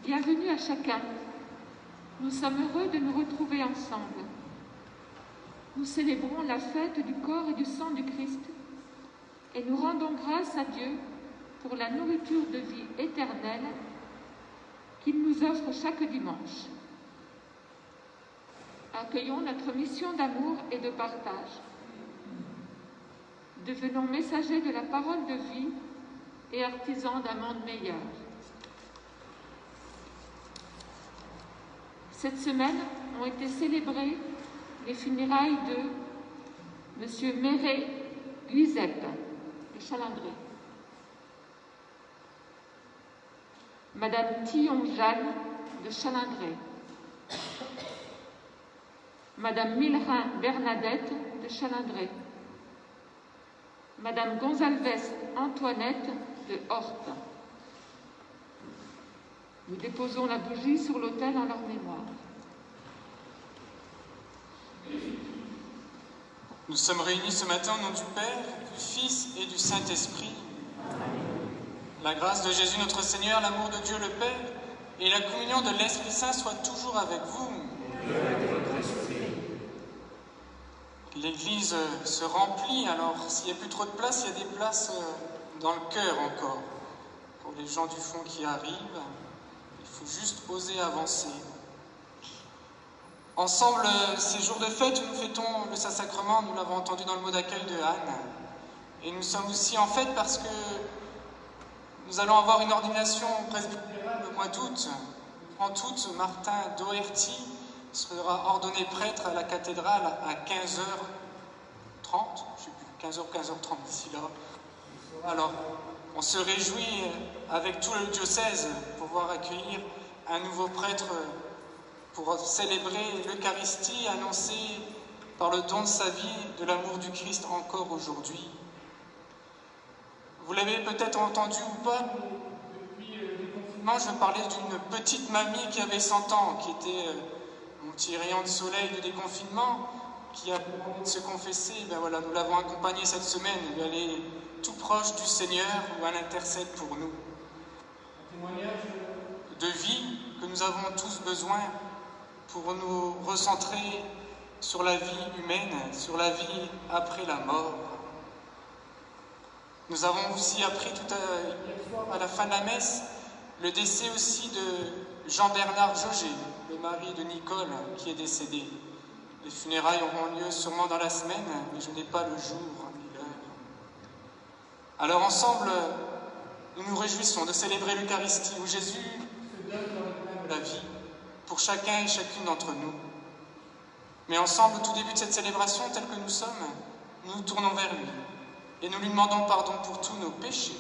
Bienvenue à chacun. Nous sommes heureux de nous retrouver ensemble. Nous célébrons la fête du corps et du sang du Christ et nous rendons grâce à Dieu pour la nourriture de vie éternelle qu'il nous offre chaque dimanche. Accueillons notre mission d'amour et de partage. Devenons messagers de la parole de vie et artisans d'un monde meilleur. Cette semaine ont été célébrées les funérailles de M. Méré Guizep de Chalindré, Madame Tillon Jeanne de Chalindré, Madame Milrin Bernadette de Chalindré, Madame Gonzalves Antoinette de Horte. Nous déposons la bougie sur l'autel en leur mémoire. Nous sommes réunis ce matin au nom du Père, du Fils et du Saint-Esprit. La grâce de Jésus notre Seigneur, l'amour de Dieu le Père et la communion de l'Esprit Saint soient toujours avec vous. L'Église se remplit, alors s'il n'y a plus trop de place, il y a des places dans le cœur encore. Pour les gens du fond qui arrivent, il faut juste oser avancer. Ensemble, ces jours de fête, nous fêtons le Saint-Sacrement, nous l'avons entendu dans le mot d'accueil de Anne. Et nous sommes aussi en fête parce que nous allons avoir une ordination presbytérale le mois d'août. Le 30 août, Martin Doherty sera ordonné prêtre à la cathédrale à 15h30, je ne sais plus, 15h ou 15h30 d'ici là. Alors, on se réjouit avec tout le diocèse pour pouvoir accueillir un nouveau prêtre pour célébrer l'Eucharistie annoncée par le don de sa vie, de l'amour du Christ encore aujourd'hui. Vous l'avez peut-être entendu ou pas, depuis le confinement, je parlais d'une petite mamie qui avait 100 ans, qui était mon petit rayon de soleil de déconfinement, qui a demandé de se confesser. Ben voilà, nous l'avons accompagnée cette semaine, elle est tout proche du Seigneur, où elle intercède pour nous. Un témoignage de vie que nous avons tous besoin pour nous recentrer sur la vie humaine, sur la vie après la mort. Nous avons aussi appris tout à la fin de la messe le décès aussi de Jean-Bernard Jauger, le mari de Nicole, qui est décédé. Les funérailles auront lieu sûrement dans la semaine, mais je n'ai pas le jour ni l'heure. Alors ensemble, nous nous réjouissons de célébrer l'Eucharistie où Jésus se donne dans le pain de la vie pour chacun et chacune d'entre nous. Mais ensemble, au tout début de cette célébration, telle que nous sommes, nous nous tournons vers lui et nous lui demandons pardon pour tous nos péchés.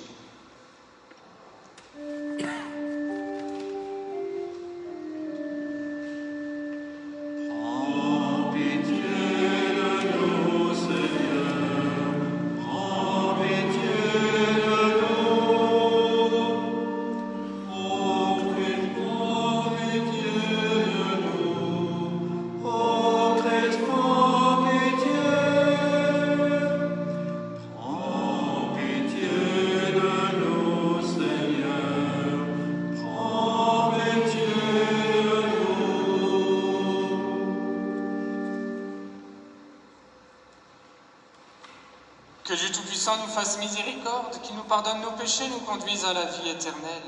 Que Dieu Tout-Puissant nous fasse miséricorde, qu'il nous pardonne nos péchés, nous conduise à la vie éternelle.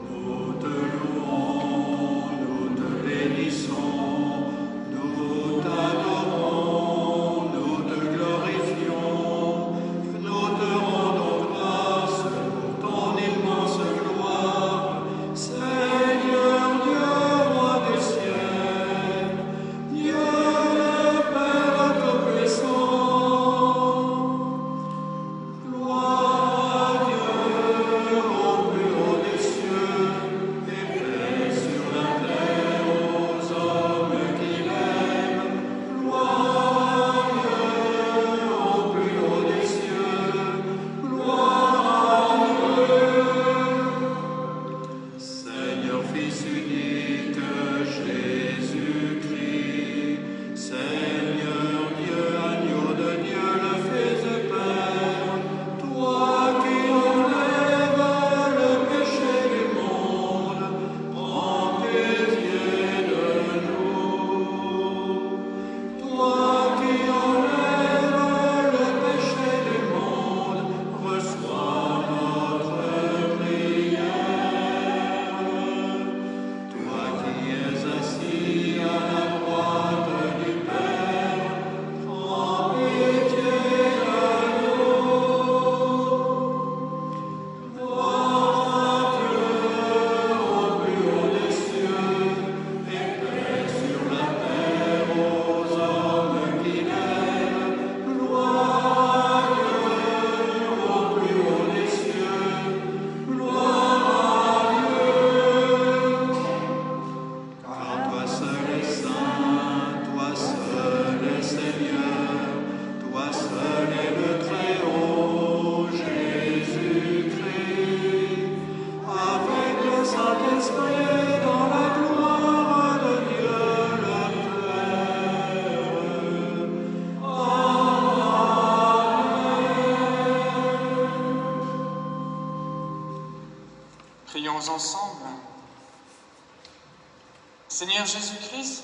Nous te louons, nous te Prions ensemble. Seigneur Jésus-Christ,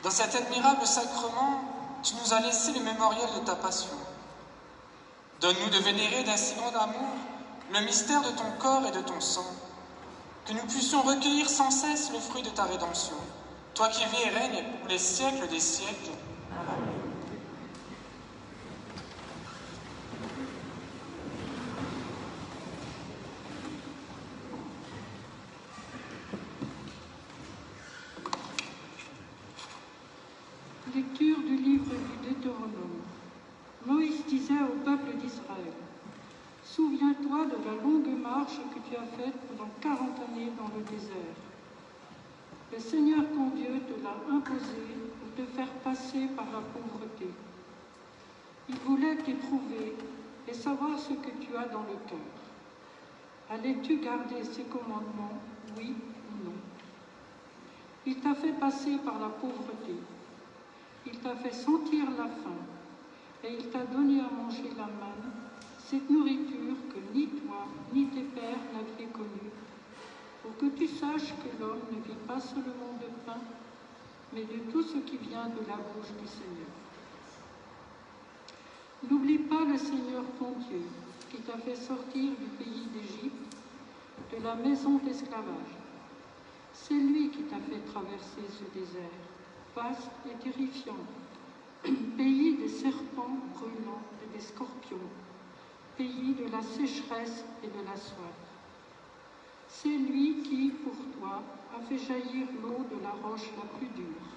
dans cet admirable sacrement, tu nous as laissé le mémorial de ta passion. Donne-nous de vénérer d'un si grand amour le mystère de ton corps et de ton sang, que nous puissions recueillir sans cesse le fruit de ta rédemption, toi qui vis et règnes pour les siècles des siècles. Amen. Lecture du livre du Deutéronome. Moïse disait au peuple d'Israël: Souviens-toi de la longue marche que tu as faite pendant 40 années dans le désert. Le Seigneur ton Dieu te l'a imposé pour te faire passer par la pauvreté. Il voulait t'éprouver et savoir ce que tu as dans le cœur. Allais-tu garder ses commandements, oui ou non? Il t'a fait passer par la pauvreté. Il t'a fait sentir la faim, et il t'a donné à manger la manne, cette nourriture que ni toi ni tes pères n'aviez connue, pour que tu saches que l'homme ne vit pas seulement de pain, mais de tout ce qui vient de la bouche du Seigneur. N'oublie pas le Seigneur ton Dieu, qui t'a fait sortir du pays d'Égypte, de la maison d'esclavage. C'est lui qui t'a fait traverser ce désert, vaste et terrifiant, pays des serpents brûlants et des scorpions, pays de la sécheresse et de la soif. C'est lui qui, pour toi, a fait jaillir l'eau de la roche la plus dure.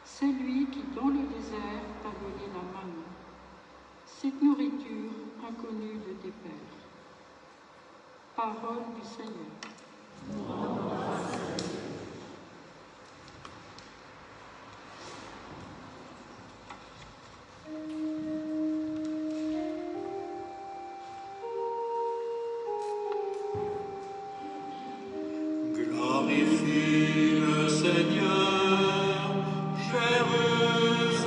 C'est lui qui, dans le désert, t'a donné la manne, cette nourriture inconnue de tes pères. Parole du Seigneur. Glorifie le Seigneur, Jérusalem.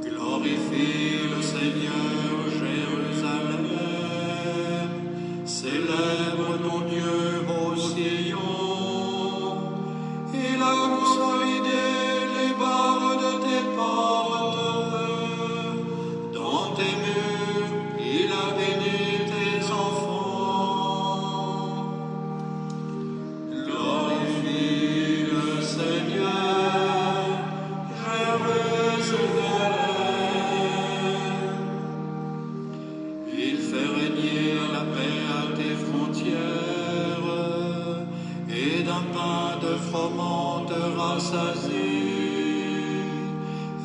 Glorifie le Seigneur, Jérusalem. Célèbre ton Dieu au Sion. Il a consolidé les barres de tes portes. Dans tes murs, il a béni tes enfants.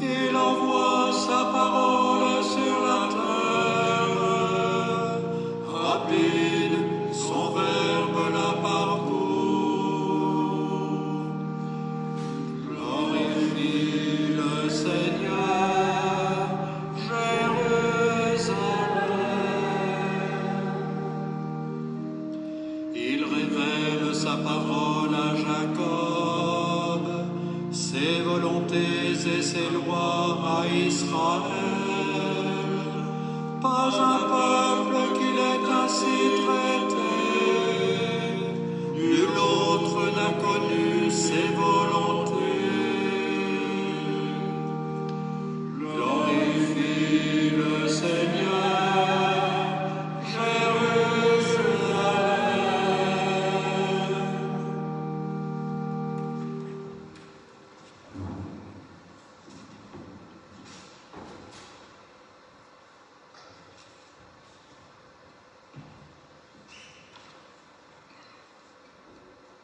Il envoie sa parole sur la terre, rapide, son verbe la parcourt. Glorifie le Seigneur, Jérusalem. Il révèle sa parole à Jacob, ses volontés et ses lois à Israël. Pas un peuple qu'il ait ainsi traité, nul autre n'a connu ses volontés. Glorifie le Seigneur, Jérusalem.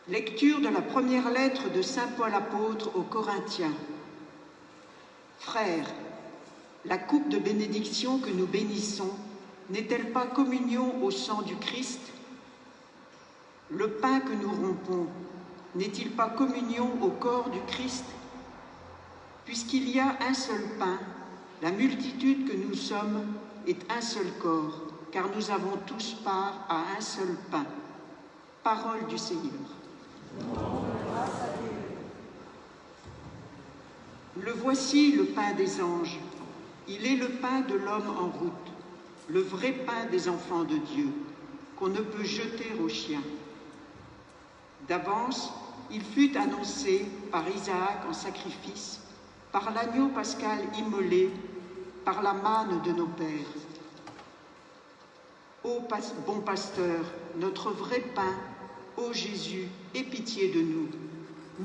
Lecture de la première lettre de saint Paul apôtre aux Corinthiens. Frères, la coupe de bénédiction que nous bénissons n'est-elle pas communion au sang du Christ? Le pain que nous rompons n'est-il pas communion au corps du Christ? Puisqu'il y a un seul pain, la multitude que nous sommes est un seul corps, car nous avons tous part à un seul pain. Parole du Seigneur. Le voici le pain des anges, il est le pain de l'homme en route. le vrai pain des enfants de Dieu, qu'on ne peut jeter aux chiens. D'avance, il fut annoncé par Isaac en sacrifice, par l'agneau pascal immolé, par la manne de nos pères. Ô bon pasteur, notre vrai pain, ô Jésus, aie pitié de nous,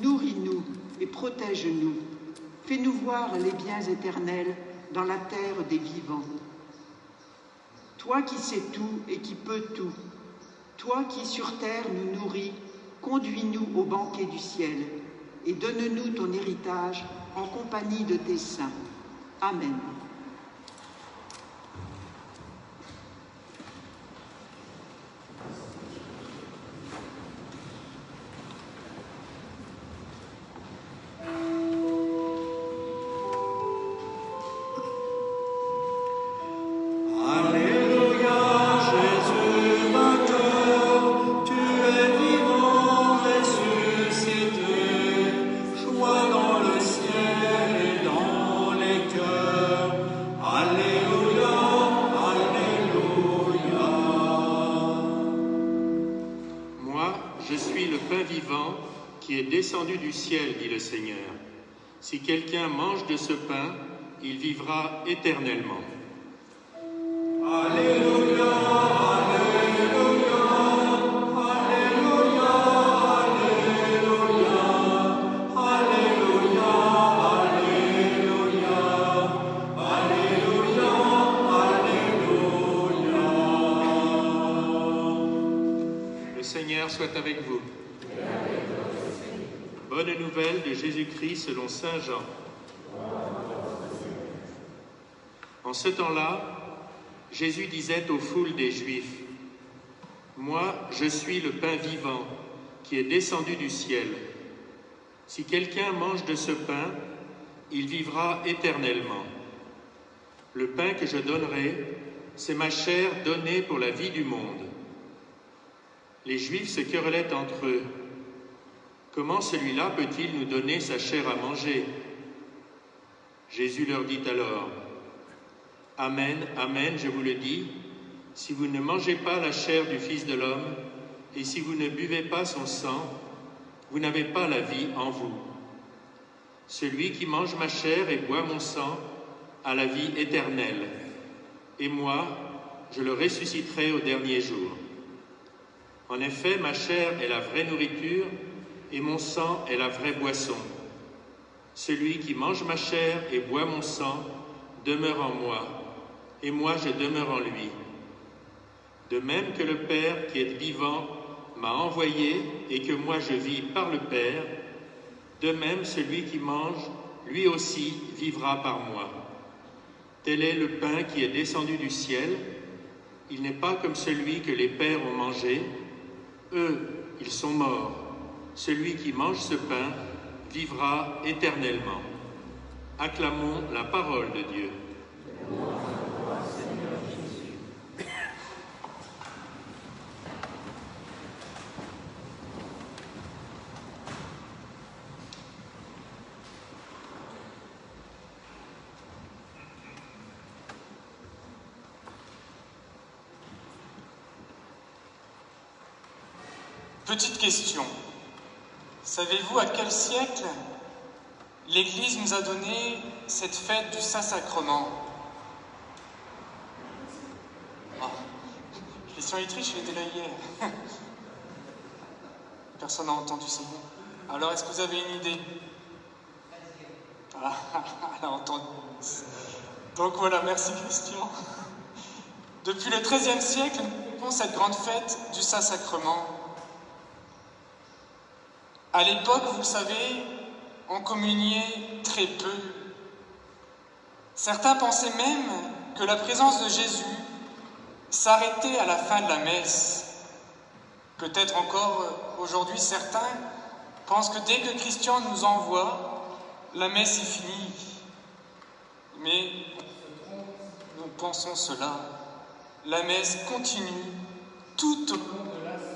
nourris-nous et protège-nous, fais-nous voir les biens éternels dans la terre des vivants. Toi qui sais tout et qui peux tout, toi qui sur terre nous nourris, conduis-nous au banquet du ciel et donne-nous ton héritage en compagnie de tes saints. Amen. Descendu du ciel, dit le Seigneur. Si quelqu'un mange de ce pain, il vivra éternellement. Alléluia, Alléluia, Alléluia, Alléluia, Alléluia, Alléluia, Alléluia, Alléluia. Le Seigneur soit avec vous. Bonne nouvelle de Jésus-Christ selon saint Jean. En ce temps-là, Jésus disait aux foules des Juifs, « Moi, je suis le pain vivant qui est descendu du ciel. Si quelqu'un mange de ce pain, il vivra éternellement. Le pain que je donnerai, c'est ma chair donnée pour la vie du monde. » Les Juifs se querellaient entre eux. Comment celui-là peut-il nous donner sa chair à manger? Jésus leur dit alors, « Amen, amen, je vous le dis, si vous ne mangez pas la chair du Fils de l'homme, et si vous ne buvez pas son sang, vous n'avez pas la vie en vous. Celui qui mange ma chair et boit mon sang a la vie éternelle, et moi, je le ressusciterai au dernier jour. En effet, ma chair est la vraie nourriture, et mon sang est la vraie boisson. Celui qui mange ma chair et boit mon sang demeure en moi, et moi je demeure en lui. De même que le Père qui est vivant m'a envoyé et que moi je vis par le Père, de même celui qui mange, lui aussi vivra par moi. Tel est le pain qui est descendu du ciel. Il n'est pas comme celui que les pères ont mangé. Eux, ils sont morts. Celui qui mange ce pain vivra éternellement. Acclamons la parole de Dieu. Petite question. Savez-vous à quel siècle l'Église nous a donné cette fête du Saint-Sacrement? Oh, Christian Ittrich, il était là hier. Personne n'a entendu, c'est bon. Alors, est-ce que vous avez une idée? Ah, elle a entendu. Donc voilà, merci Christian. Depuis le XIIIe siècle, nous fêtons cette grande fête du Saint-Sacrement. À l'époque, vous le savez, on communiait très peu. Certains pensaient même que la présence de Jésus s'arrêtait à la fin de la messe. Peut-être encore aujourd'hui, certains pensent que dès que Christian nous envoie, la messe est finie. Mais nous pensons cela. La messe continue tout au long de la semaine.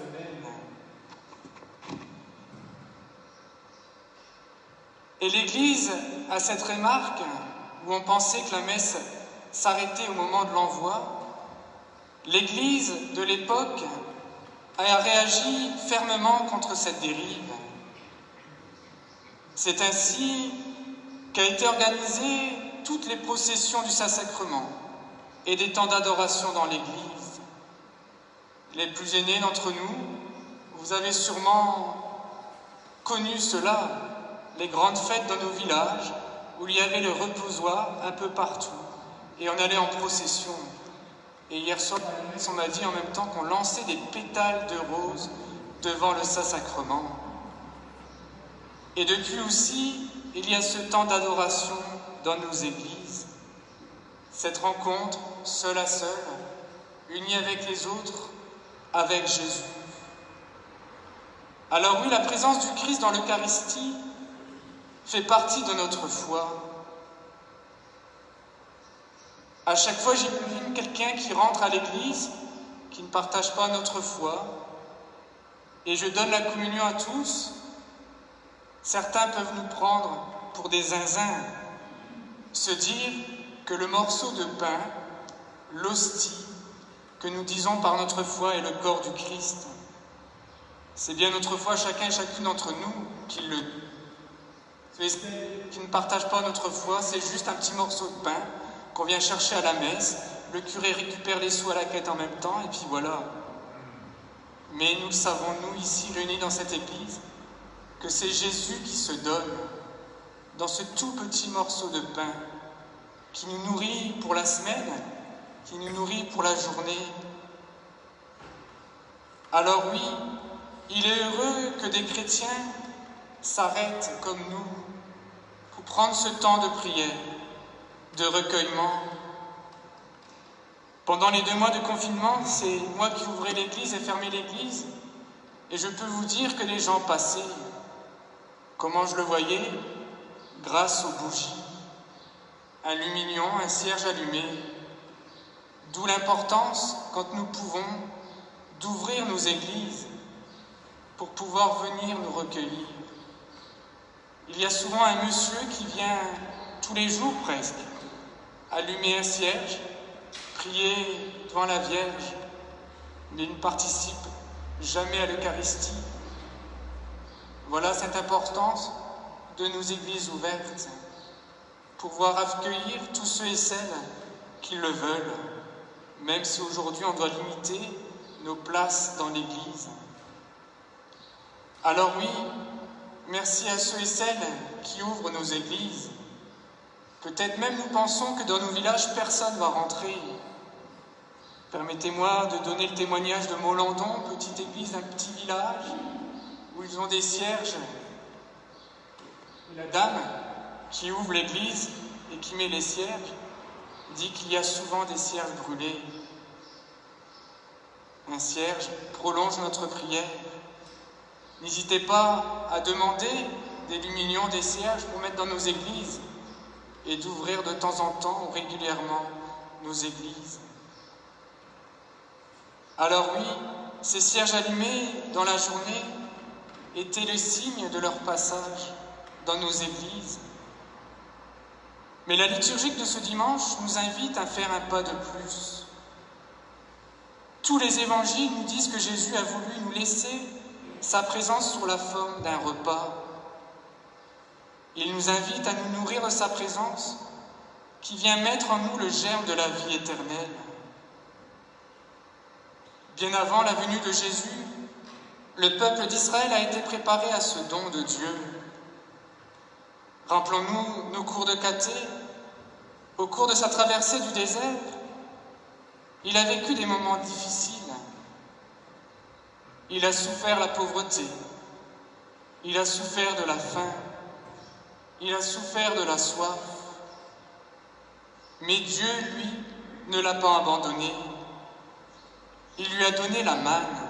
Et l'Église a cette remarque où on pensait que la messe s'arrêtait au moment de l'envoi. L'Église de l'époque a réagi fermement contre cette dérive. C'est ainsi qu'a été organisée toutes les processions du Saint-Sacrement et des temps d'adoration dans l'Église. Les plus aînés d'entre nous, vous avez sûrement connu cela, les grandes fêtes dans nos villages, où il y avait le reposoir un peu partout, et on allait en procession. Et hier soir, on m'a dit en même temps qu'on lançait des pétales de roses devant le Saint-Sacrement. Et depuis aussi, il y a ce temps d'adoration dans nos églises. Cette rencontre, seul à seul, unie avec les autres, avec Jésus. Alors oui, la présence du Christ dans l'Eucharistie fait partie de notre foi. À chaque fois, j'imagine quelqu'un qui rentre à l'église, qui ne partage pas notre foi, et je donne la communion à tous. Certains peuvent nous prendre pour des zinzins, se dire que le morceau de pain, l'hostie, que nous disons par notre foi est le corps du Christ. C'est bien notre foi, chacun et chacune d'entre nous, qui ne partage pas notre foi, c'est juste un petit morceau de pain qu'on vient chercher à la messe, le curé récupère les sous à la quête en même temps, et puis voilà. Mais nous le savons, nous ici, réunis dans cette église, que c'est Jésus qui se donne dans ce tout petit morceau de pain, qui nous nourrit pour la semaine, qui nous nourrit pour la journée. Alors oui, il est heureux que des chrétiens s'arrêtent comme nous pour prendre ce temps de prière, de recueillement. Pendant les 2 mois de confinement, c'est moi qui ouvrais l'église et fermais l'église, et je peux vous dire que les gens passaient. Comment je le voyais? Grâce aux bougies. Un lumignon, un cierge allumé. D'où l'importance, quand nous pouvons, d'ouvrir nos églises pour pouvoir venir nous recueillir. Il y a souvent un monsieur qui vient tous les jours presque, allumer un cierge, prier devant la Vierge, mais il ne participe jamais à l'Eucharistie. Voilà cette importance de nos églises ouvertes, pour pouvoir accueillir tous ceux et celles qui le veulent, même si aujourd'hui on doit limiter nos places dans l'église. Alors oui, merci à ceux et celles qui ouvrent nos églises. Peut-être même nous pensons que dans nos villages, personne ne va rentrer. Permettez-moi de donner le témoignage de Molandon, petite église d'un petit village, où ils ont des cierges. La dame qui ouvre l'église et qui met les cierges dit qu'il y a souvent des cierges brûlés. Un cierge prolonge notre prière. N'hésitez pas à demander des luminions, des cierges pour mettre dans nos églises et d'ouvrir de temps en temps ou régulièrement nos églises. Alors oui, ces cierges allumés dans la journée étaient le signe de leur passage dans nos églises. Mais la liturgie de ce dimanche nous invite à faire un pas de plus. Tous les évangiles nous disent que Jésus a voulu nous laisser sa présence sous la forme d'un repas. Il nous invite à nous nourrir de sa présence qui vient mettre en nous le germe de la vie éternelle. Bien avant la venue de Jésus, le peuple d'Israël a été préparé à ce don de Dieu. Rappelons-nous nos cours de caté. Au cours de sa traversée du désert, il a vécu des moments difficiles. Il a souffert la pauvreté, il a souffert de la faim, il a souffert de la soif. Mais Dieu, lui, ne l'a pas abandonné. Il lui a donné la manne.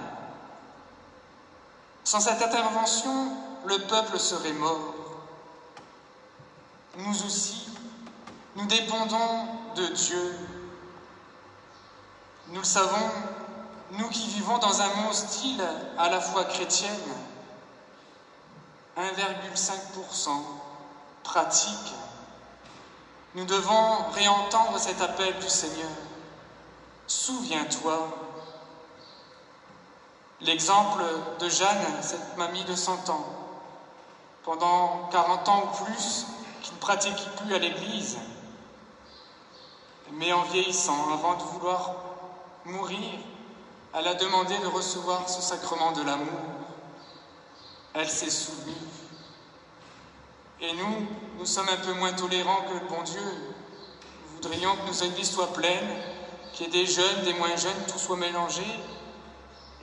Sans cette intervention, le peuple serait mort. Nous aussi, nous dépendons de Dieu. Nous le savons, nous qui vivons dans un monde hostile à la foi chrétienne, 1,5% pratique, nous devons réentendre cet appel du Seigneur. souviens-toi. L'exemple de Jeanne, cette mamie de 100 ans, pendant 40 ans ou plus, qui ne pratiquait plus à l'église, mais en vieillissant, avant de vouloir mourir, elle a demandé de recevoir ce sacrement de l'amour. Elle s'est souvenue. Et nous sommes un peu moins tolérants que le bon Dieu. Nous voudrions que nos églises soient pleines, qu'il y ait des jeunes, des moins jeunes, tout soit mélangé,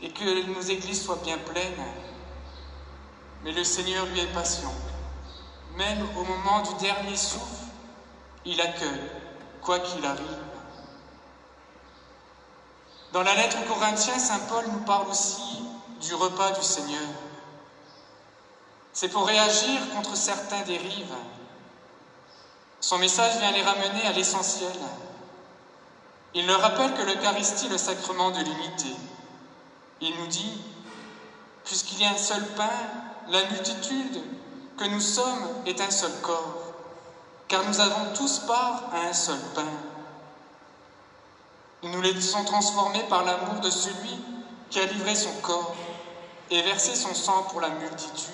et que nos églises soient bien pleines. Mais le Seigneur, lui, est patient. Même au moment du dernier souffle, il accueille, quoi qu'il arrive. Dans la lettre aux Corinthiens, saint Paul nous parle aussi du repas du Seigneur. C'est pour réagir contre certains dérives. Son message vient les ramener à l'essentiel. Il leur rappelle que l'Eucharistie est le sacrement de l'unité. Il nous dit, puisqu'il y a un seul pain, la multitude que nous sommes est un seul corps, car nous avons tous part à un seul pain. Nous nous laissons transformer par l'amour de celui qui a livré son corps et versé son sang pour la multitude.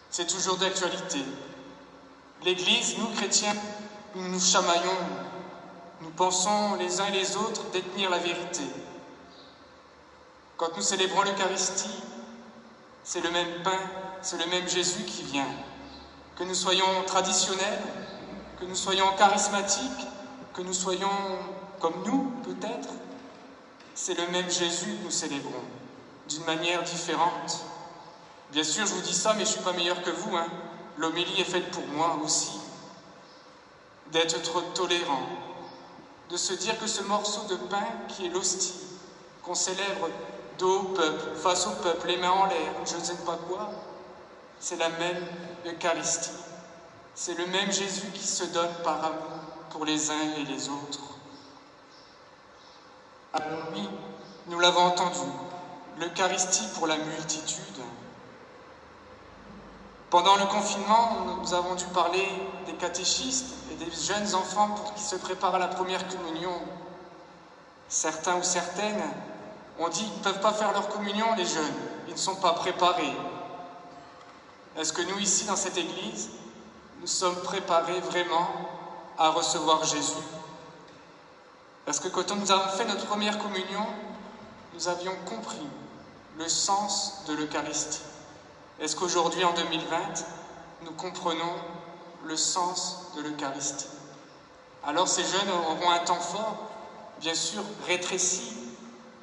C'est toujours d'actualité. L'Église, nous chrétiens, nous nous chamaillons. Nous pensons les uns et les autres détenir la vérité. Quand nous célébrons l'Eucharistie, c'est le même pain, c'est le même Jésus qui vient. Que nous soyons traditionnels, que nous soyons charismatiques, que nous soyons comme nous, peut-être, c'est le même Jésus que nous célébrons, d'une manière différente. Bien sûr, je vous dis ça, mais je ne suis pas meilleur que vous. L'homélie est faite pour moi aussi. D'être trop tolérant, de se dire que ce morceau de pain qui est l'hostie, qu'on célèbre dos au peuple, face au peuple, les mains en l'air, je ne sais pas quoi, c'est la même Eucharistie. C'est le même Jésus qui se donne par amour pour les uns et les autres. Alors oui, nous l'avons entendu, l'Eucharistie pour la multitude. Pendant le confinement, nous avons dû parler des catéchistes et des jeunes enfants qui se préparent à la première communion. Certains ou certaines ont dit qu'ils ne peuvent pas faire leur communion, les jeunes. Ils ne sont pas préparés. Est-ce que nous, ici, dans cette église, nous sommes préparés vraiment à recevoir Jésus? Parce que quand nous avons fait notre première communion, nous avions compris le sens de l'Eucharistie. Est-ce qu'aujourd'hui, en 2020, nous comprenons le sens de l'Eucharistie? Alors ces jeunes auront un temps fort, bien sûr rétréci,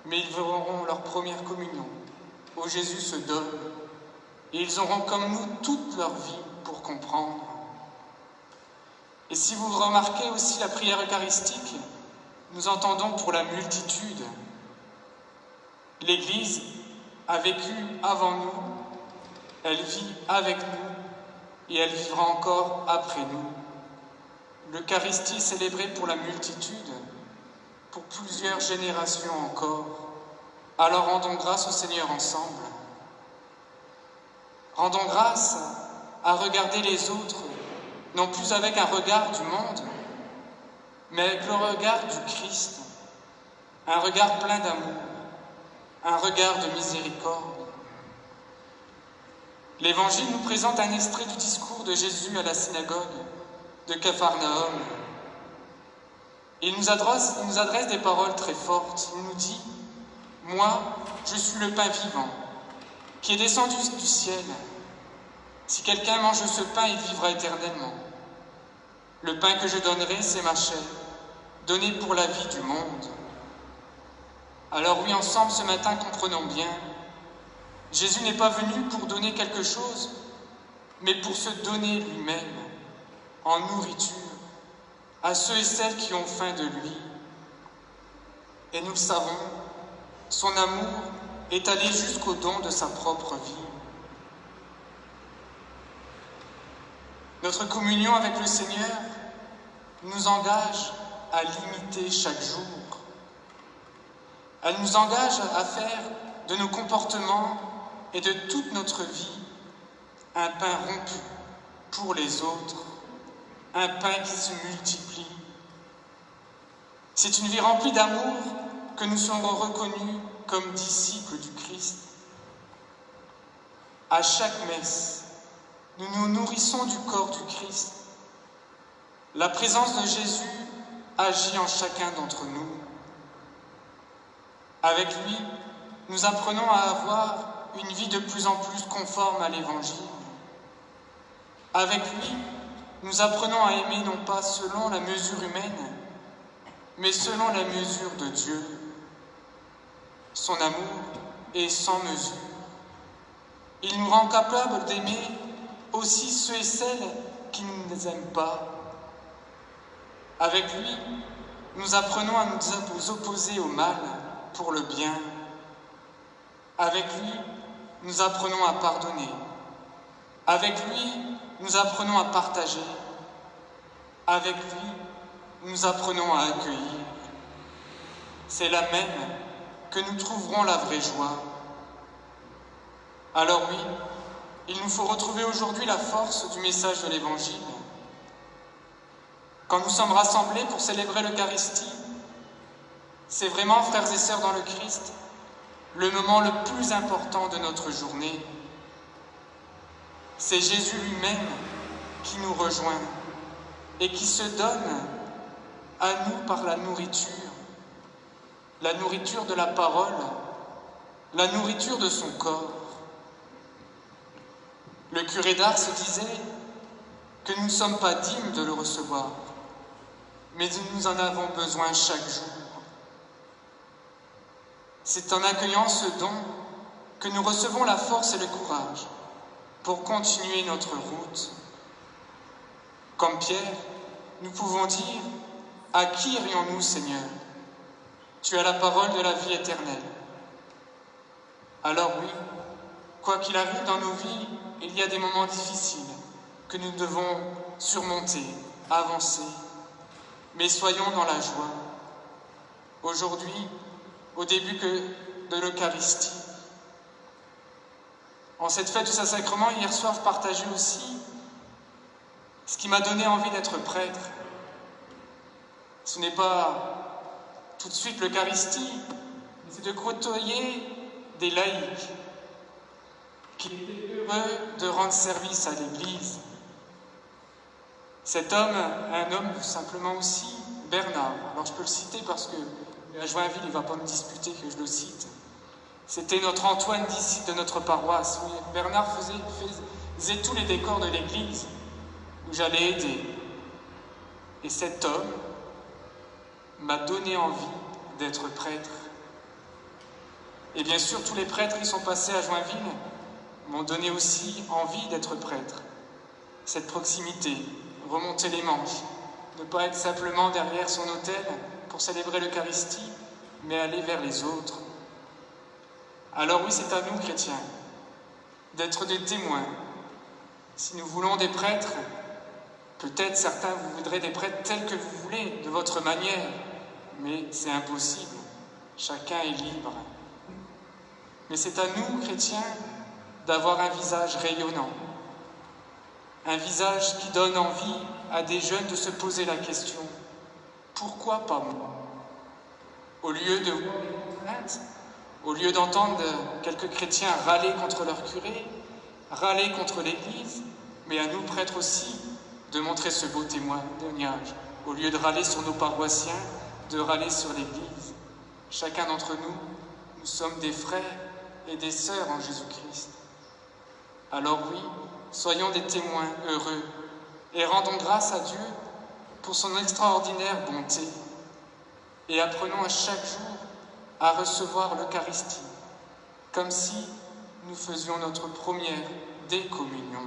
mais ils verront leur première communion, où Jésus se donne, et ils auront comme nous toute leur vie pour comprendre. Et si vous remarquez aussi la prière eucharistique, nous entendons pour la multitude. L'Église a vécu avant nous, elle vit avec nous et elle vivra encore après nous. L'Eucharistie est célébrée pour la multitude, pour plusieurs générations encore. Alors rendons grâce au Seigneur ensemble. Rendons grâce à regarder les autres, non plus avec un regard du monde, mais avec le regard du Christ, un regard plein d'amour, un regard de miséricorde. L'Évangile nous présente un extrait du discours de Jésus à la synagogue de Capharnaüm. Il nous adresse des paroles très fortes. Il nous dit « Moi, je suis le pain vivant, qui est descendu du ciel. Si quelqu'un mange ce pain, il vivra éternellement. Le pain que je donnerai, c'est ma chair, donnée pour la vie du monde. » Alors oui, ensemble, ce matin, comprenons bien. Jésus n'est pas venu pour donner quelque chose, mais pour se donner lui-même en nourriture à ceux et celles qui ont faim de lui. Et nous le savons, son amour est allé jusqu'au don de sa propre vie. Notre communion avec le Seigneur nous engage à l'imiter chaque jour. Elle nous engage à faire de nos comportements et de toute notre vie un pain rompu pour les autres, un pain qui se multiplie. C'est une vie remplie d'amour que nous serons reconnus comme disciples du Christ. À chaque messe, nous nous nourrissons du corps du Christ. La présence de Jésus agit en chacun d'entre nous. Avec lui, nous apprenons à avoir une vie de plus en plus conforme à l'Évangile. Avec lui, nous apprenons à aimer non pas selon la mesure humaine, mais selon la mesure de Dieu. Son amour est sans mesure. Il nous rend capables d'aimer aussi ceux et celles qui ne nous aiment pas. Avec lui, nous apprenons à nous opposer au mal pour le bien. Avec lui, nous apprenons à pardonner. Avec lui, nous apprenons à partager. Avec lui, nous apprenons à accueillir. C'est là même que nous trouverons la vraie joie. Alors oui, il nous faut retrouver aujourd'hui la force du message de l'Évangile. Quand nous sommes rassemblés pour célébrer l'Eucharistie, c'est vraiment, frères et sœurs dans le Christ, le moment le plus important de notre journée. C'est Jésus lui-même qui nous rejoint et qui se donne à nous par la nourriture de la parole, la nourriture de son corps. Le curé d'Ars disait que nous ne sommes pas dignes de le recevoir, mais nous en avons besoin chaque jour. C'est en accueillant ce don que nous recevons la force et le courage pour continuer notre route. Comme Pierre, nous pouvons dire « À qui irions-nous, Seigneur ? Tu as la parole de la vie éternelle. » Alors oui, quoi qu'il arrive dans nos vies, il y a des moments difficiles que nous devons surmonter, avancer. Mais soyons dans la joie. Aujourd'hui, au début de l'Eucharistie, en cette fête du Saint-Sacrement, hier soir, je partageais aussi ce qui m'a donné envie d'être prêtre. Ce n'est pas tout de suite l'Eucharistie, c'est de côtoyer des laïcs qui étaient heureux de rendre service à l'Église. Cet homme, un homme simplement aussi, Bernard. Alors je peux le citer parce que à Joinville, il ne va pas me disputer que je le cite. C'était notre Antoine, disciple de notre paroisse. Oui, Bernard faisait tous les décors de l'église où j'allais aider. Et cet homme m'a donné envie d'être prêtre. Et bien sûr, tous les prêtres qui sont passés à Joinville m'ont donné aussi envie d'être prêtre. Cette proximité, remonter les manches, ne pas être simplement derrière son autel pour célébrer l'Eucharistie, mais aller vers les autres. Alors oui, c'est à nous, chrétiens, d'être des témoins. Si nous voulons des prêtres, peut-être certains vous voudrez des prêtres tels que vous voulez, de votre manière, mais c'est impossible. Chacun est libre. Mais c'est à nous, chrétiens, d'avoir un visage rayonnant, un visage qui donne envie à des jeunes de se poser la question « Pourquoi pas moi ?» Au lieu de voir les contraintes, au lieu d'entendre quelques chrétiens râler contre leur curé, râler contre l'Église, mais à nous prêtres aussi de montrer ce beau témoignage. Au lieu de râler sur nos paroissiens, de râler sur l'Église. Chacun d'entre nous, nous sommes des frères et des sœurs en Jésus-Christ. Alors oui, soyons des témoins heureux et rendons grâce à Dieu pour son extraordinaire bonté. Et apprenons à chaque jour à recevoir l'Eucharistie, comme si nous faisions notre première décommunion.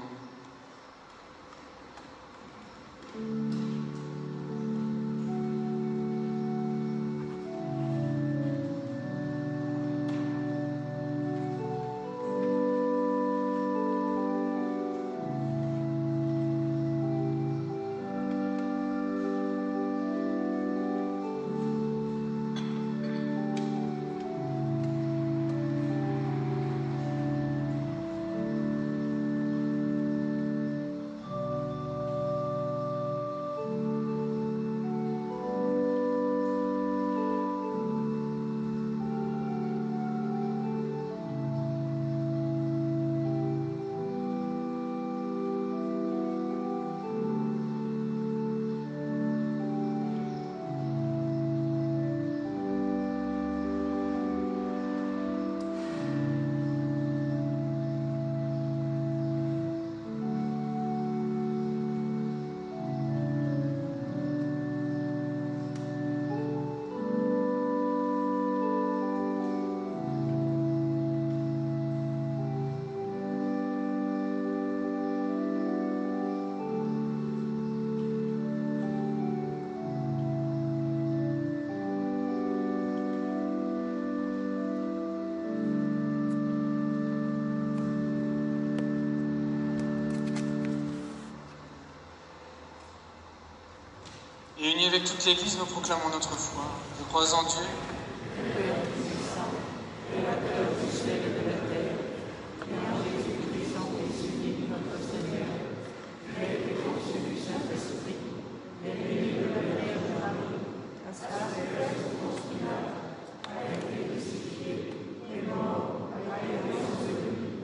Et unis avec toute l'Église, nous proclamons notre foi. Je crois en Dieu, Père Tout-Puissant, Créateur du ciel et de la terre, et en Jésus-Christ, Jésus, notre Seigneur, fait et conçu du Saint-Esprit, né de la Vierge Marie, à sa Thérèse Ponce Pilate, a été crucifié, est mort, a été enseveli,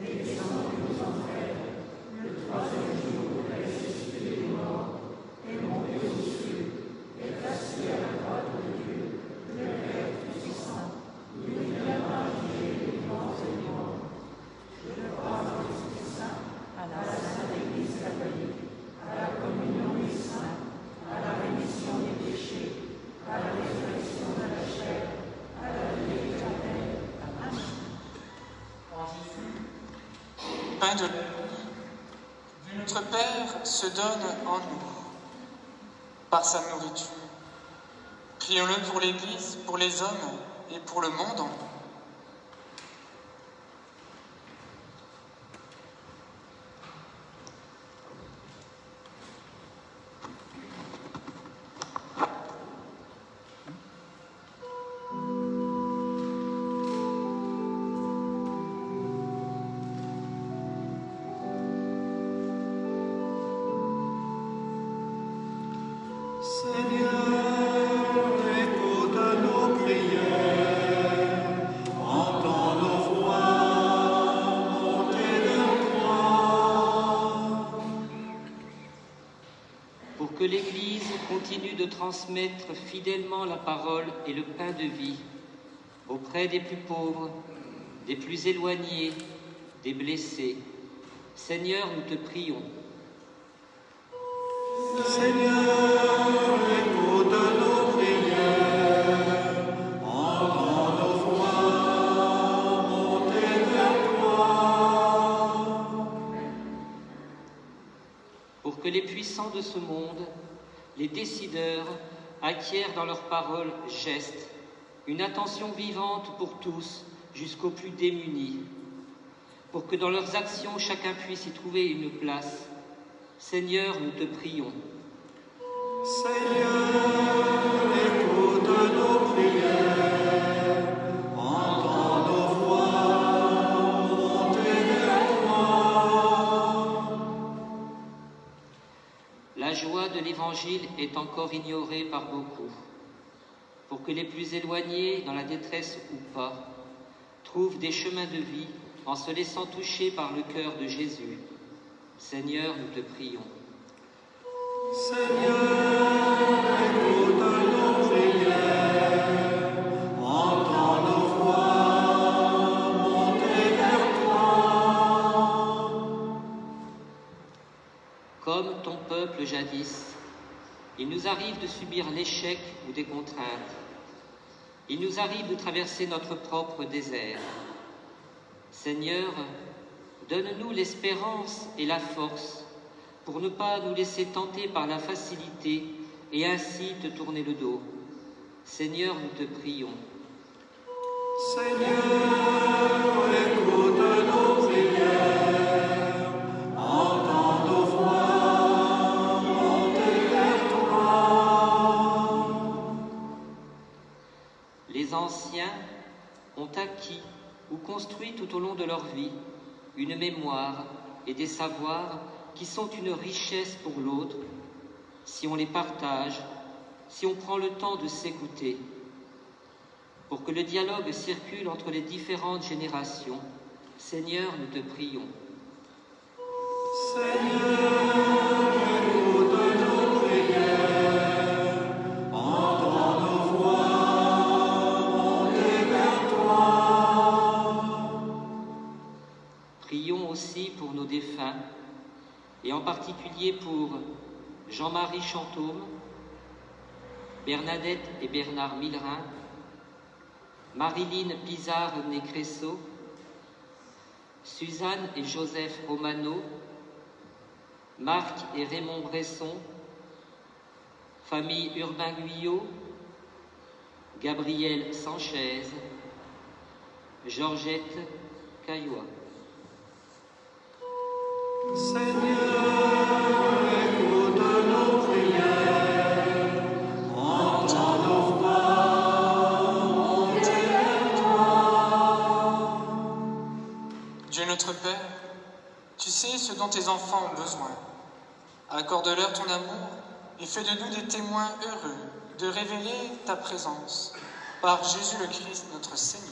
est descendu aux enfers, le troisième jour est ressuscité des morts, est monté aux cieux, est assis à la droite de Dieu, le Père Tout-Puissant, d'où il viendra juger les vivants et les morts. Je crois en l'Esprit Saint, à la Sainte Église catholique, à la communion des saints, à la rémission des péchés, à la résurrection de la chair, à la vie éternelle. Amen. en Jésus, pain de l'amour, notre Père se donne en nous par sa nourriture. Prions-le pour l'Église, pour les hommes et pour le monde entier. Seigneur, écoute nos prières, entends nos voix, montez de toi. Pour que l'Église continue de transmettre fidèlement la parole et le pain de vie auprès des plus pauvres, des plus éloignés, des blessés. Seigneur, nous te prions. Seigneur, écoute nos prières, entends nos voix, montez de toi. Pour que les puissants de ce monde, les décideurs, acquièrent dans leurs paroles, gestes, une attention vivante pour tous, jusqu'aux plus démunis. Pour que dans leurs actions, chacun puisse y trouver une place. Seigneur, nous te prions. Seigneur, écoute nos prières, entends nos voix, montez de toi. La joie de l'Évangile est encore ignorée par beaucoup. Pour que les plus éloignés, dans la détresse ou pas, trouvent des chemins de vie en se laissant toucher par le cœur de Jésus. Seigneur, nous te prions. Seigneur, écoute nos prières, entends nos voix, montez vers toi. Comme ton peuple jadis, il nous arrive de subir l'échec ou des contraintes. Il nous arrive de traverser notre propre désert. Seigneur, donne-nous l'espérance et la force pour ne pas nous laisser tenter par la facilité et ainsi te tourner le dos. Seigneur, nous te prions. Seigneur, écoute nos prières, entends nos voix, montez vers toi. Les anciens ont acquis ou construit tout au long de leur vie une mémoire et des savoirs qui sont une richesse pour l'autre, si on les partage, si on prend le temps de s'écouter. Pour que le dialogue circule entre les différentes générations, Seigneur, nous te prions. Seigneur, écoute nos prières, entends nos voix, montez vers toi. Prions aussi pour nos défunts, et en particulier pour Jean-Marie Chantôme, Bernadette et Bernard Millerin, Marilyn Pizarre-Necresso, Suzanne et Joseph Romano, Marc et Raymond Bresson, famille Urbain-Guyot, Gabriel Sanchez, Georgette Caillois. Seigneur, écoute nos prières, ce dont tes enfants ont besoin. Accorde-leur ton amour et fais de nous des témoins heureux de révéler ta présence par Jésus le Christ, notre Seigneur.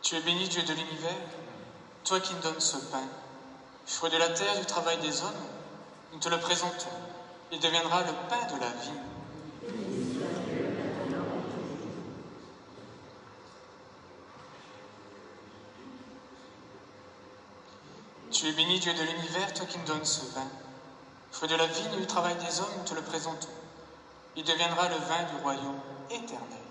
Tu es béni, Dieu de l'univers, toi qui nous donnes ce pain, fruit de la terre, du travail des hommes, nous te le présentons. Il deviendra le pain de la vie. Tu es béni, Dieu de l'univers, toi qui nous donnes ce vin. Fruit de la vigne et du travail des hommes, nous te le présentons. Il deviendra le vin du royaume éternel.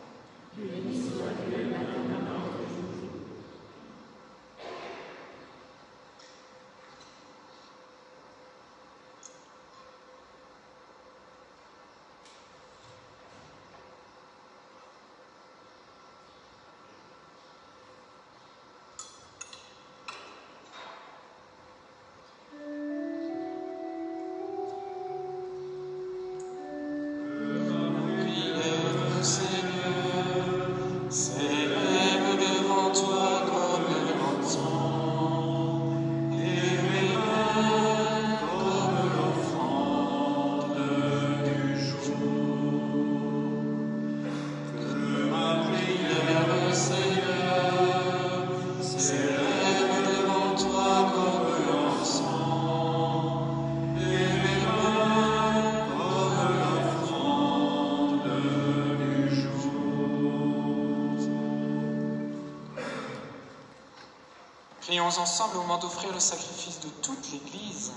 Prions ensemble au moment d'offrir le sacrifice de toute l'Église.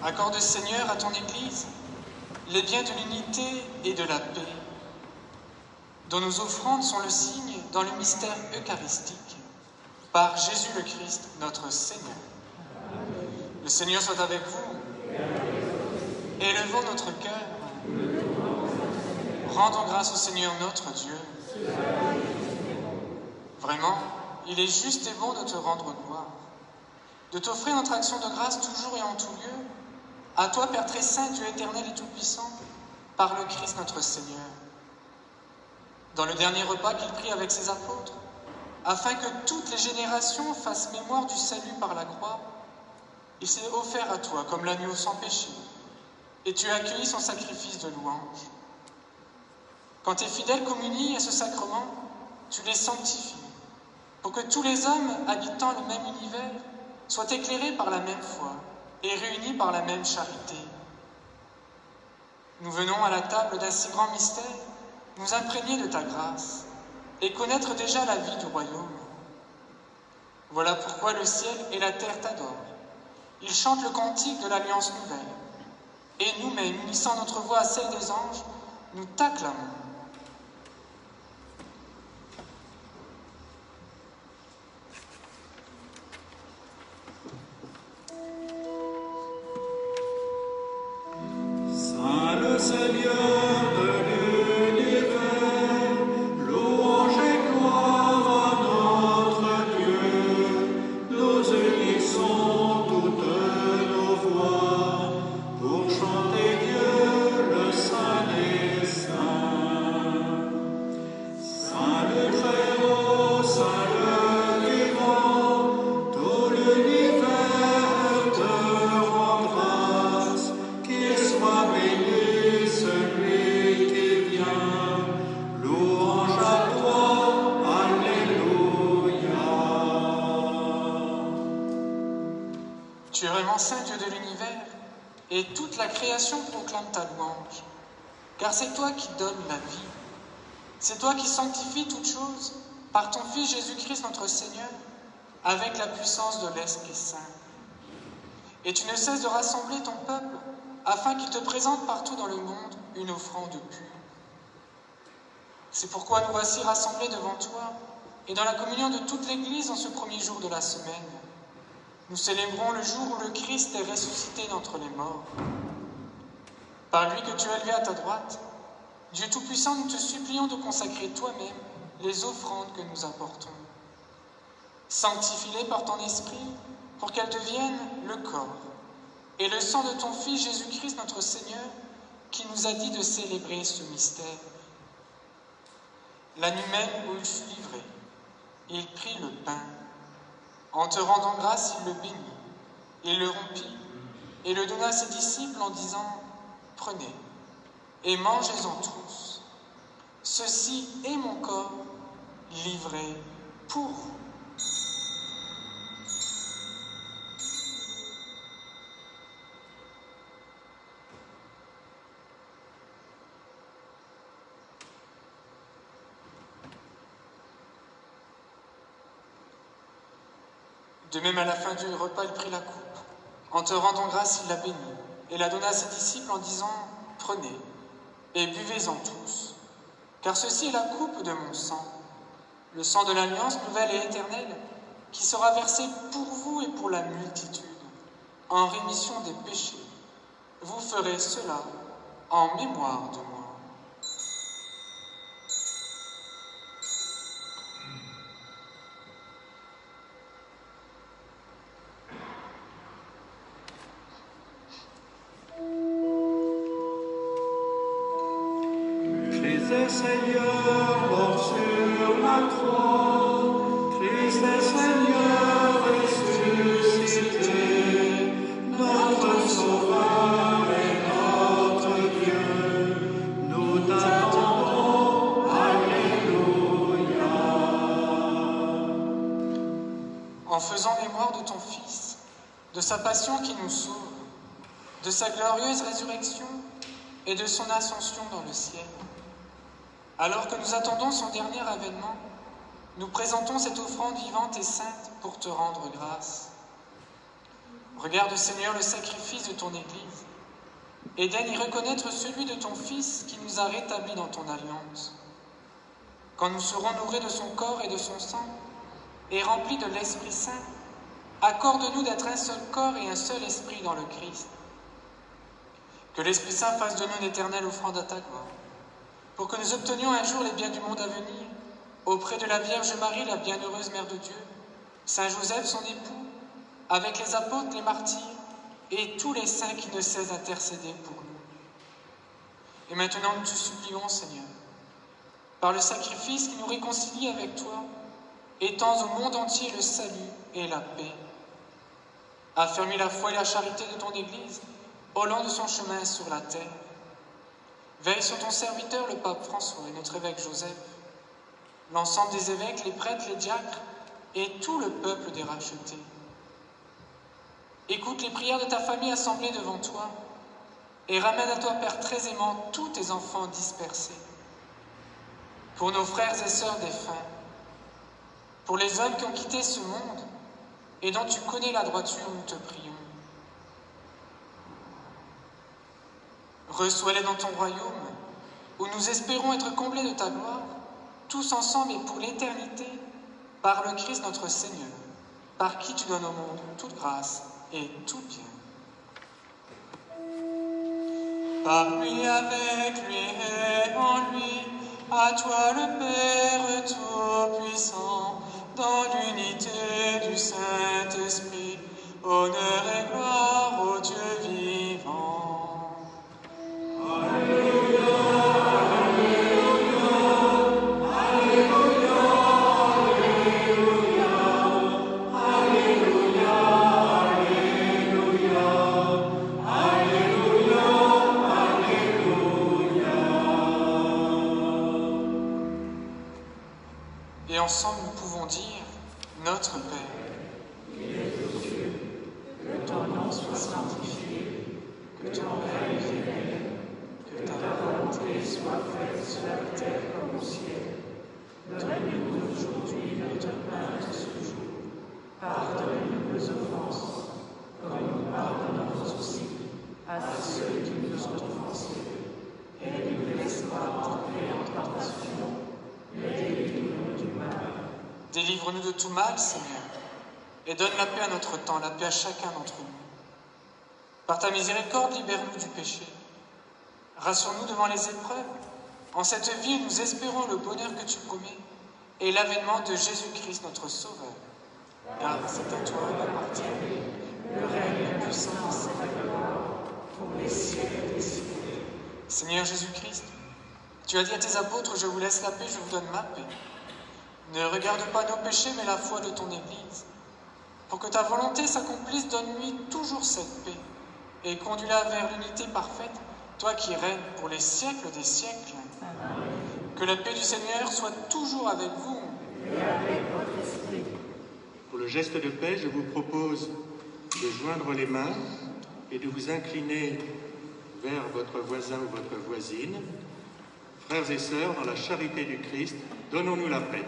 Accorde, Seigneur, à ton Église les biens de l'unité et de la paix, dont nos offrandes sont le signe dans le mystère eucharistique, par Jésus le Christ, notre Seigneur. Le Seigneur soit avec vous. Élevons notre cœur. Rendons grâce au Seigneur notre Dieu. Vraiment, il est juste et bon de te rendre gloire, de t'offrir notre action de grâce toujours et en tout lieu, à toi, Père très saint, Dieu éternel et tout-puissant, par le Christ notre Seigneur. Dans le dernier repas qu'il prit avec ses apôtres, afin que toutes les générations fassent mémoire du salut par la croix, il s'est offert à toi comme l'agneau sans péché, et tu as accueilli son sacrifice de louange. Quand tes fidèles communient à ce sacrement, tu les sanctifies, pour que tous les hommes habitant le même univers soient éclairés par la même foi et réunis par la même charité. Nous venons à la table d'un si grand mystère, nous imprégner de ta grâce et connaître déjà la vie du royaume. Voilà pourquoi le ciel et la terre t'adorent. Ils chantent le cantique de l'Alliance nouvelle. Et nous-mêmes, unissant notre voix à celle des anges, nous t'acclamons. Saint le Seigneur de l'univers, louange et gloire à notre Dieu. Nous unissons toutes nos voix pour chanter Dieu le Saint des Saints. Saint le Très-Haut, Saint le Vivant, tout l'univers te rend grâce. Qu'il soit béni celui Tu es vraiment saint Dieu de l'univers, et toute la création proclame ta louange. Car c'est toi qui donnes la vie. C'est toi qui sanctifies toutes choses par ton Fils Jésus-Christ notre Seigneur, avec la puissance de l'Esprit Saint. Et tu ne cesses de rassembler ton peuple afin qu'il te présente partout dans le monde une offrande pure. C'est pourquoi nous voici rassemblés devant toi et dans la communion de toute l'Église en ce premier jour de la semaine. Nous célébrons le jour où le Christ est ressuscité d'entre les morts. Par lui que tu as élevé à ta droite, Dieu Tout-Puissant, nous te supplions de consacrer toi-même les offrandes que nous apportons. Sanctifie-les par ton esprit pour qu'elles deviennent le corps et le sang de ton Fils Jésus-Christ notre Seigneur, qui nous a dit de célébrer ce mystère. La nuit même où il fut livré, il prit le pain. En te rendant grâce, il le bénit, il le rompit et le donna à ses disciples en disant « Prenez et mangez-en tous. Ceci est mon corps livré pour vous. » De même, à la fin du repas, il prit la coupe. En te rendant grâce, il la bénit et la donna à ses disciples en disant « Prenez et buvez-en tous, car ceci est la coupe de mon sang, le sang de l'alliance nouvelle et éternelle, qui sera versé pour vous et pour la multitude, en rémission des péchés. Vous ferez cela en mémoire de moi. » Seigneur, mort sur la croix, Christ est Seigneur ressuscité, notre Sauveur et notre Dieu, nous t'attendons, Alléluia. En faisant mémoire de ton Fils, de sa passion qui nous sauve, de sa glorieuse résurrection et de son ascension dans le ciel, alors que nous attendons son dernier avènement, nous présentons cette offrande vivante et sainte pour te rendre grâce. Regarde, Seigneur, le sacrifice de ton Église et daigne y reconnaître celui de ton Fils qui nous a rétablis dans ton alliance. Quand nous serons nourris de son corps et de son sang et remplis de l'Esprit Saint, accorde-nous d'être un seul corps et un seul esprit dans le Christ. Que l'Esprit Saint fasse de nous une éternelle offrande à ta gloire, pour que nous obtenions un jour les biens du monde à venir, auprès de la Vierge Marie, la bienheureuse Mère de Dieu, Saint Joseph, son époux, avec les apôtres, les martyrs, et tous les saints qui ne cessent d'intercéder pour nous. Et maintenant, nous te supplions, Seigneur, par le sacrifice qui nous réconcilie avec toi, étends au monde entier le salut et la paix. Affermis la foi et la charité de ton Église au long de son chemin sur la terre. Veille sur ton serviteur, le pape François, et notre évêque Joseph, l'ensemble des évêques, les prêtres, les diacres, et tout le peuple des rachetés. Écoute les prières de ta famille assemblée devant toi, et ramène à toi, Père très aimant, tous tes enfants dispersés. Pour nos frères et sœurs défunts, pour les hommes qui ont quitté ce monde, et dont tu connais la droiture, nous te prions. Reçois-les dans ton royaume, où nous espérons être comblés de ta gloire, tous ensemble et pour l'éternité, par le Christ notre Seigneur, par qui tu donnes au monde toute grâce et tout bien. Par lui, avec lui et en lui, à toi le Père Tout-Puissant, dans l'unité du Saint-Esprit, honneur et gloire au Dieu vivant. Et ensemble nous pouvons dire, Notre Père, qui es aux cieux, que ton Délivre-nous de tout mal, Seigneur, et donne la paix à notre temps, la paix à chacun d'entre nous. Par ta miséricorde, libère-nous du péché. Rassure-nous devant les épreuves. En cette vie, nous espérons le bonheur que tu promets et l'avènement de Jésus-Christ, notre Sauveur. Car c'est à toi qu'appartient le règne, la puissance et la gloire pour les siècles des siècles. Seigneur Jésus-Christ, tu as dit à tes apôtres, je vous laisse la paix, je vous donne ma paix. Ne regarde pas nos péchés, mais la foi de ton Église. Pour que ta volonté s'accomplisse, donne-lui toujours cette paix et conduis-la vers l'unité parfaite, toi qui règnes pour les siècles des siècles. Amen. Que la paix du Seigneur soit toujours avec vous. Et avec votre esprit. Pour le geste de paix, je vous propose de joindre les mains et de vous incliner vers votre voisin ou votre voisine. Frères et sœurs, dans la charité du Christ, donnons-nous la paix.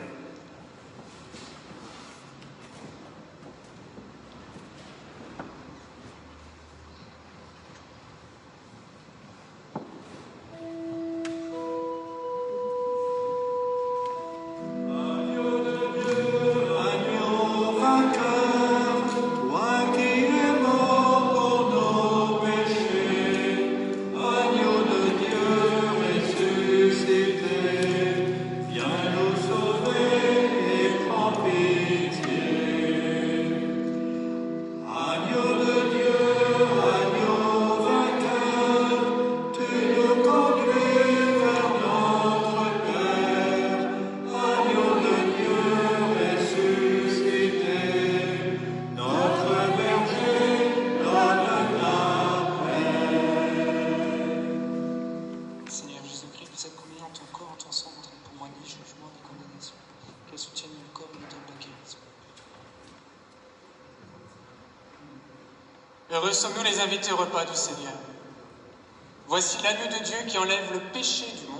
Heureux sommes-nous les invités au repas du Seigneur. Voici l'agneau de Dieu qui enlève le péché du monde.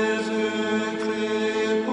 Jésus-Christ.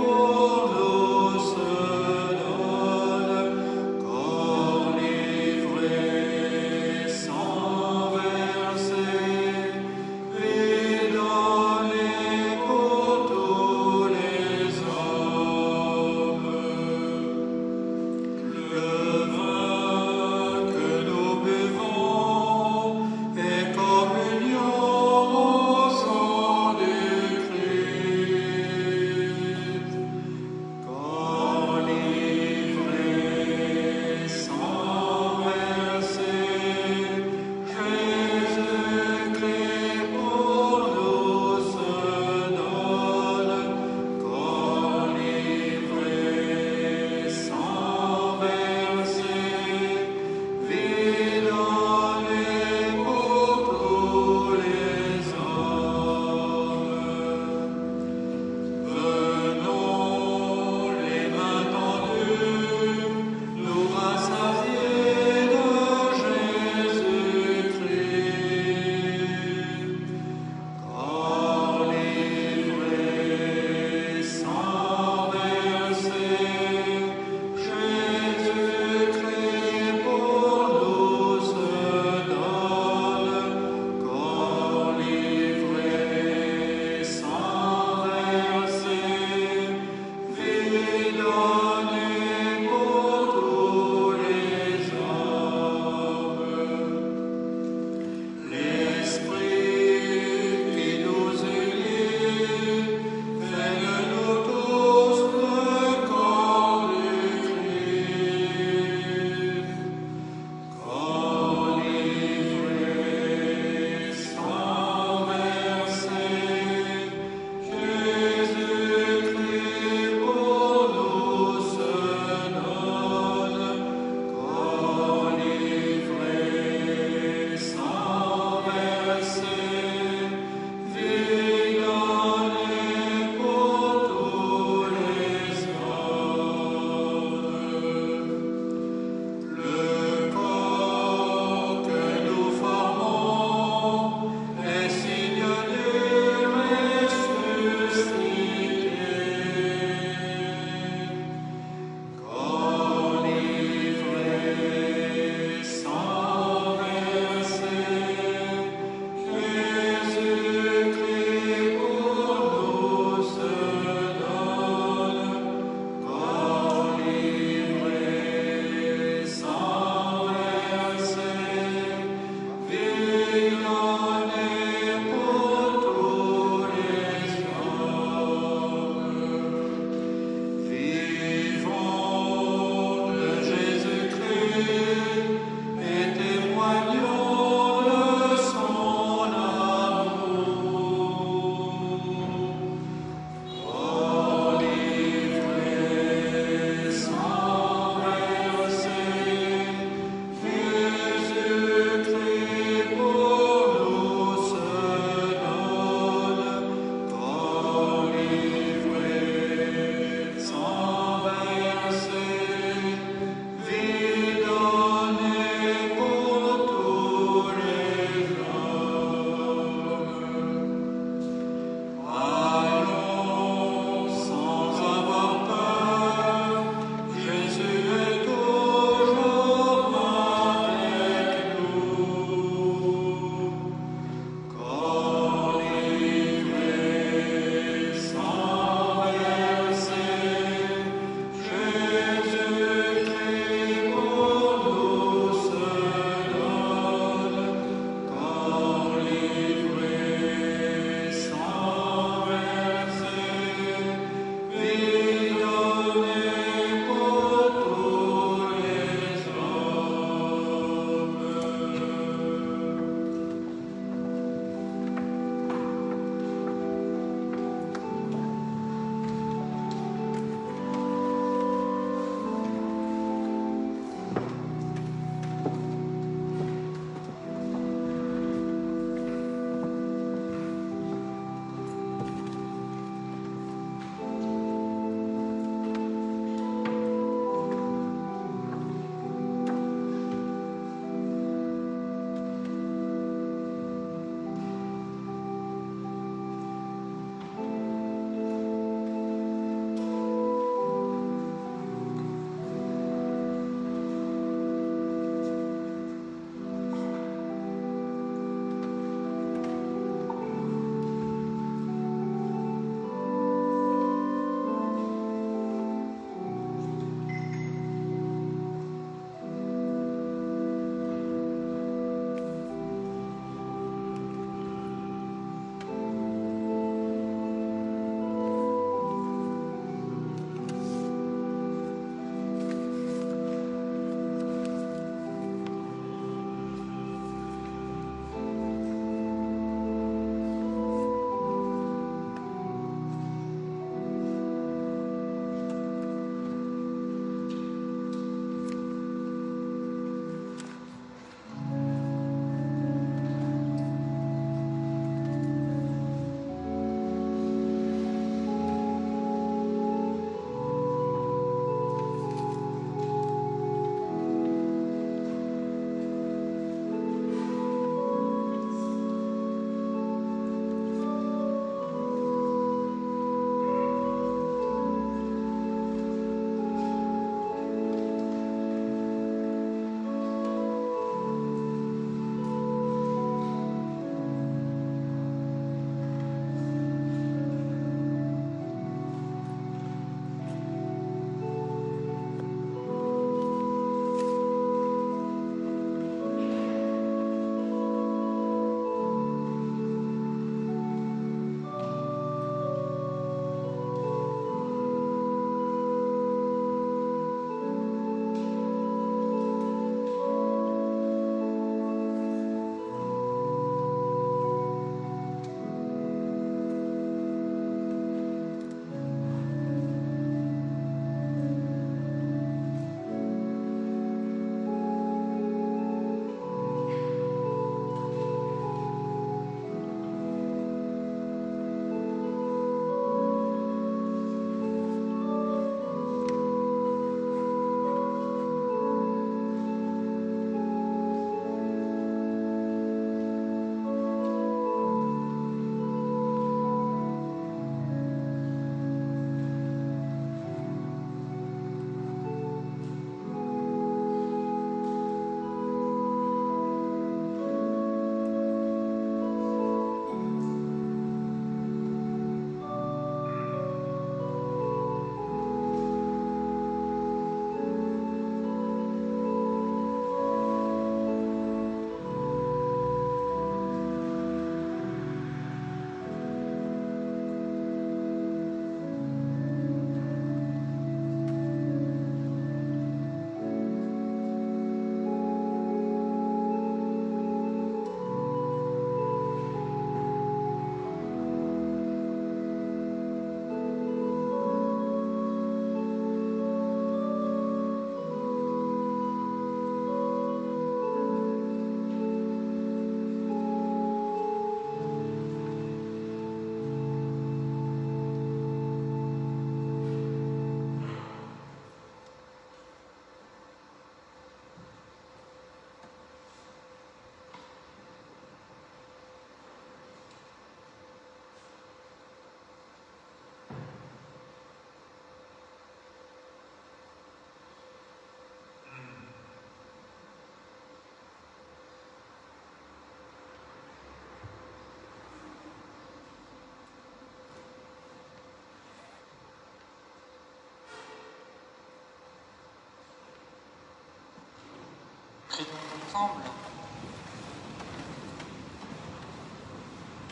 prions ensemble.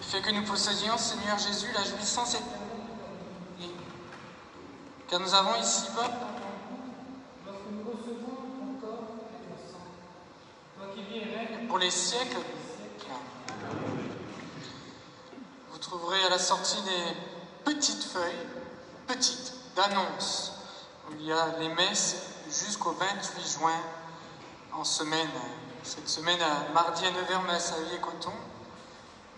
Fais que nous possédions, Seigneur Jésus, la jouissance éternelle. Car nous avons ici-bas, lorsque nous recevons ton corps et ton sang, toi qui vis et règnes pour les siècles des siècles. Vous trouverez à la sortie des petites feuilles, petites, d'annonces, où il y a les messes jusqu'au 28 juin en semaine. Cette semaine, à mardi à 9h, messe à Villers-Cotton,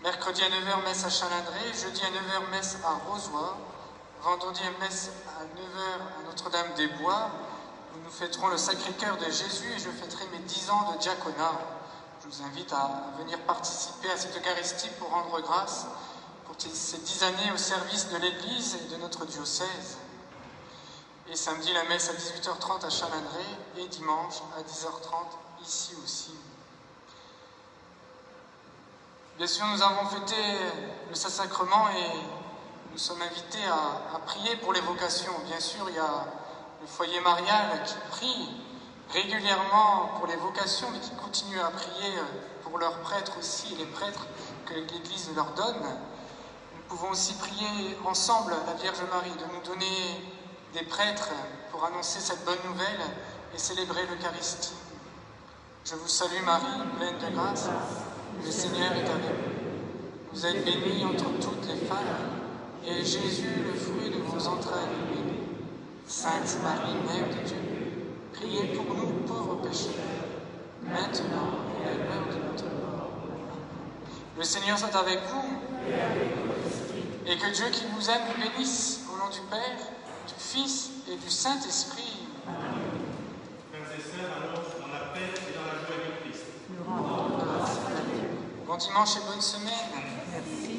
mercredi à 9h, messe à Chalindré, jeudi à 9h, messe à Rozoy, vendredi messe à 9h à Notre-Dame-des-Bois, où nous fêterons le Sacré-Cœur de Jésus et je fêterai mes 10 ans de diaconat. Je vous invite à venir participer à cette Eucharistie pour rendre grâce pour ces 10 années au service de l'Église et de notre diocèse. Et samedi, la messe à 18h30 à Chalindré et dimanche à 10h30 ici aussi. Bien sûr, nous avons fêté le Saint-Sacrement et nous sommes invités à prier pour les vocations. Bien sûr, il y a le foyer marial qui prie régulièrement pour les vocations, mais qui continue à prier pour leurs prêtres aussi, et les prêtres que l'Église leur donne. Nous pouvons aussi prier ensemble la Vierge Marie de nous donner des prêtres pour annoncer cette bonne nouvelle et célébrer l'Eucharistie. Je vous salue Marie, pleine de grâce. Le Seigneur est avec vous. Vous êtes bénie entre toutes les femmes, et Jésus, le fruit de vos entrailles, est béni. Sainte Marie, Mère de Dieu, priez pour nous pauvres pécheurs, maintenant et à l'heure de notre mort. Le Seigneur soit avec vous, et que Dieu qui vous aime vous bénisse, au nom du Père, du Fils et du Saint-Esprit. Frères et sœurs, allons dans la paix et dans la joie du Christ. Nous rendons grâce à Dieu. Bon dimanche et bonne semaine. Merci.